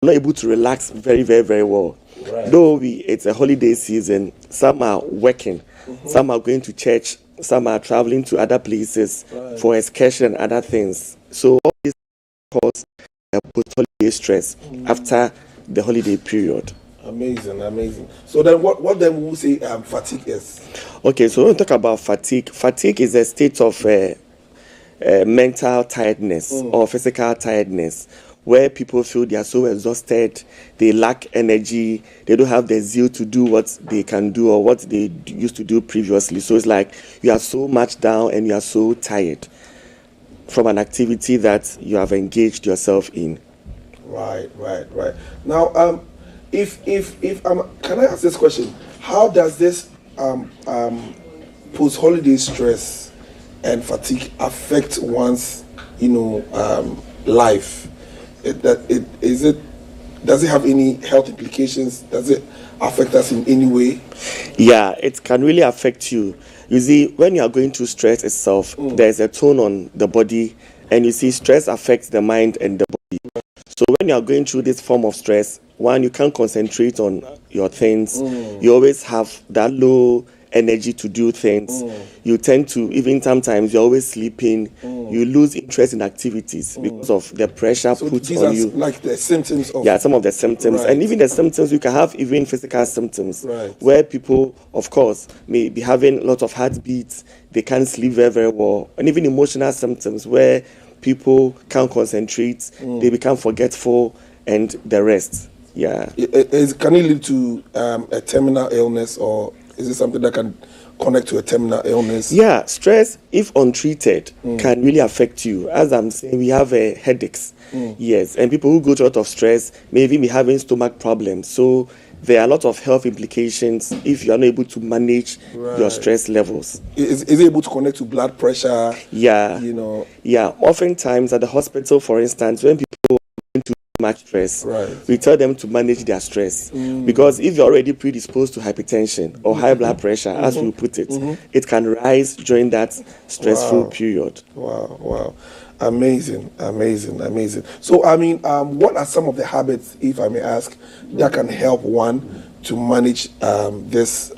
not able to relax very, very, very well. Right. Though it's a holiday season, some are working, some are going to church, some are traveling to other places for excursion and other things. So all this cause post-holiday stress after the holiday period. Amazing, amazing. So then, what then will say fatigue is? Okay, so when we talk about fatigue, fatigue is a state of mental tiredness or physical tiredness where people feel they are so exhausted, they lack energy, they don't have the zeal to do what they can do or what they used to do previously. So it's like you are so much down and you are so tired from an activity that you have engaged yourself in. Right. Now, if can I ask this question? How does this post-holiday stress and fatigue affect one's, life? Does it have any health implications? Does it affect us in any way? Yeah, it can really affect you. You see, when you are going through stress itself, there's a tone on the body, and you see, stress affects the mind and the body. So when you are going through this form of stress, one, you can't concentrate on your things. You always have that low energy to do things. You tend to, even sometimes you're always sleeping. You lose interest in activities because of the pressure put These on are you. like the symptoms of. Yeah, some of the symptoms. Right. And even the symptoms, you can have even physical symptoms. Right. Where people, of course, may be having a lot of heartbeats, they can't sleep very, very well. And even emotional symptoms where people can't concentrate, they become forgetful, and the rest. Yeah. Can it lead to a terminal illness, or is it something that can connect to a terminal illness? Yeah, stress, if untreated, can really affect you. As I'm saying, we have headaches. Yes, and people who go through a lot of stress may even be having stomach problems. So there are a lot of health implications if you are not able to manage your stress levels. Is it able to connect to blood pressure? Yeah. Yeah, oftentimes at the hospital, for instance, when people are going through much stress, we tell them to manage their stress. Because if you're already predisposed to hypertension or high blood pressure, as we put it, it can rise during that stressful period. Wow. Amazing. So, what are some of the habits, if I may ask, that can help one to manage this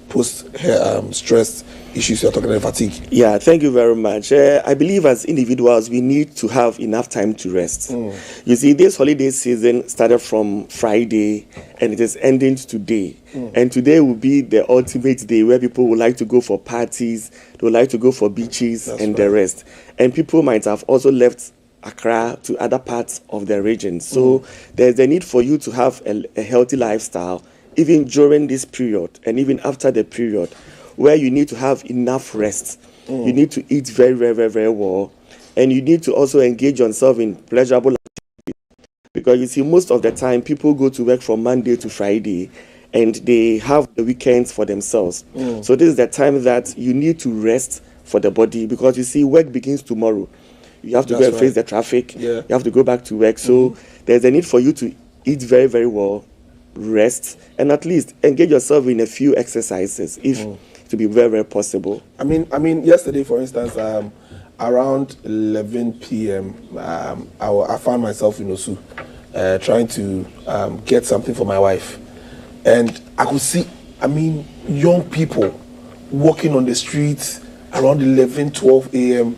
post-stress issues you're talking about, fatigue? Yeah, thank you very much. I believe as individuals, we need to have enough time to rest. You see, this holiday season started from Friday and it is ending today. And today will be the ultimate day where people would like to go for parties, they would like to go for beaches the rest. And people might have also left Accra to other parts of the region. So there's a need for you to have a healthy lifestyle, even during this period and even after the period, where you need to have enough rest. You need to eat very, very, very, very well. And you need to also engage yourself in pleasurable activities. Because you see, most of the time, people go to work from Monday to Friday, and they have the weekends for themselves. So this is the time that you need to rest for the body, because you see, work begins tomorrow. You have to go and face the traffic. You have to go back to work. So there's a need for you to eat very, very well, rest, and at least engage yourself in a few exercises, if to be very, very possible. I mean, yesterday, for instance, around 11 p.m., I found myself in Osu, trying to get something for my wife. And I could see, young people walking on the streets around 11, 12 a.m.,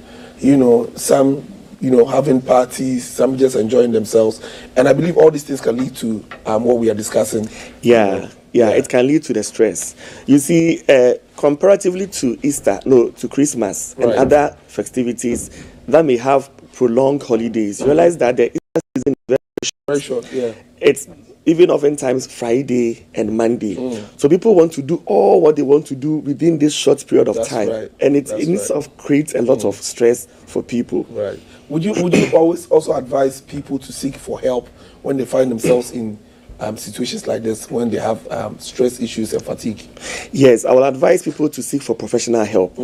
some, having parties, some just enjoying themselves. And I believe all these things can lead to what we are discussing. Yeah, it can lead to the stress. You see, comparatively to to Christmas and other festivities that may have prolonged holidays, you realize that the Easter season is very short. It's even oftentimes Friday and Monday. So people want to do all what they want to do within this short period of time. And it itself creates a lot of stress for people. Right. Would you always also advise people to seek for help when they find themselves in situations like this, when they have stress issues and fatigue? Yes, I will advise people to seek for professional help.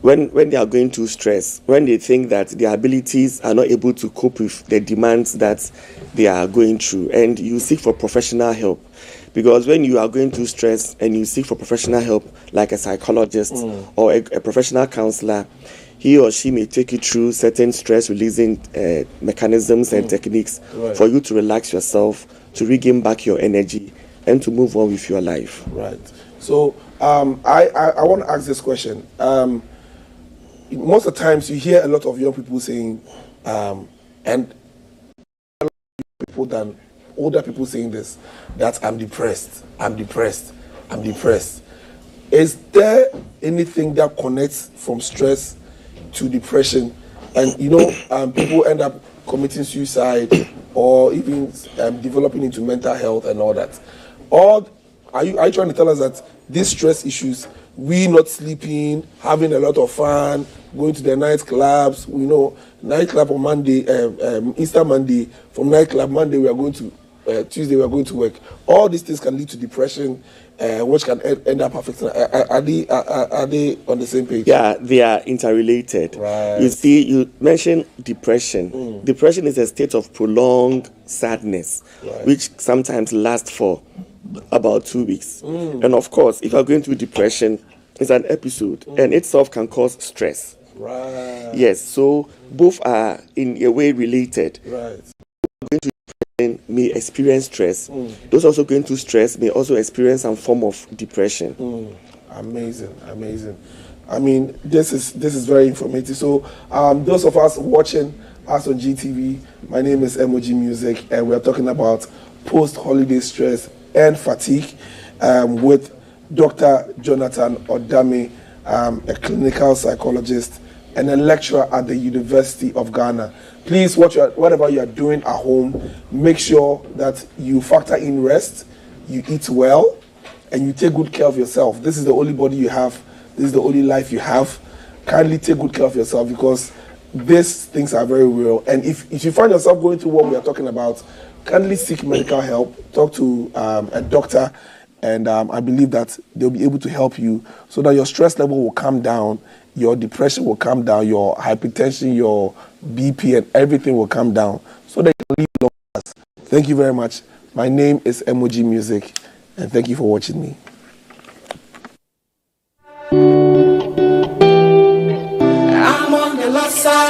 When they are going through stress, when they think that their abilities are not able to cope with the demands that they are going through, and you seek for professional help. Because when you are going through stress and you seek for professional help, like a psychologist or a professional counselor, he or she may take you through certain stress releasing mechanisms and techniques for you to relax yourself, to regain back your energy, and to move on with your life. Right. So I want to ask this question. Most of the times you hear a lot of young people saying, and a lot of people than older people saying this, that I'm depressed. Is there anything that connects from stress to depression? And people end up committing suicide or even developing into mental health and all that. Or are you trying to tell us that these stress issues, we not sleeping, having a lot of fun, going to the nightclubs, nightclub on Monday, Easter Monday, from nightclub Monday we are going to Tuesday we are going to work. All these things can lead to depression, which can end up affecting. Are they on the same page? Yeah, they are interrelated. Right. You see, you mentioned depression. Depression is a state of prolonged sadness, which sometimes lasts for about 2 weeks. And of course, if you're going through depression, it's an episode, and itself can cause stress. Right. Yes, so both are in a way related. Right. May experience stress. Those also going through stress may also experience some form of depression. Amazing. I mean, this is very informative. So those of us watching us on GTV, my name is MOG Music, and we're talking about post-holiday stress and fatigue with Dr. Jonathan Odame, a clinical psychologist and a lecturer at the University of Ghana. Please, whatever you are doing at home, make sure that you factor in rest, you eat well, and you take good care of yourself. This is the only body you have. This is the only life you have. Kindly take good care of yourself, because these things are very real. And if you find yourself going through what we are talking about, kindly seek medical help. Talk to a doctor, and I believe that they'll be able to help you so that your stress level will come down, your depression will come down, your hypertension, your BP, and everything will come down so that you can live long. Thank you very much. My name is MOG Music, and thank you for watching me.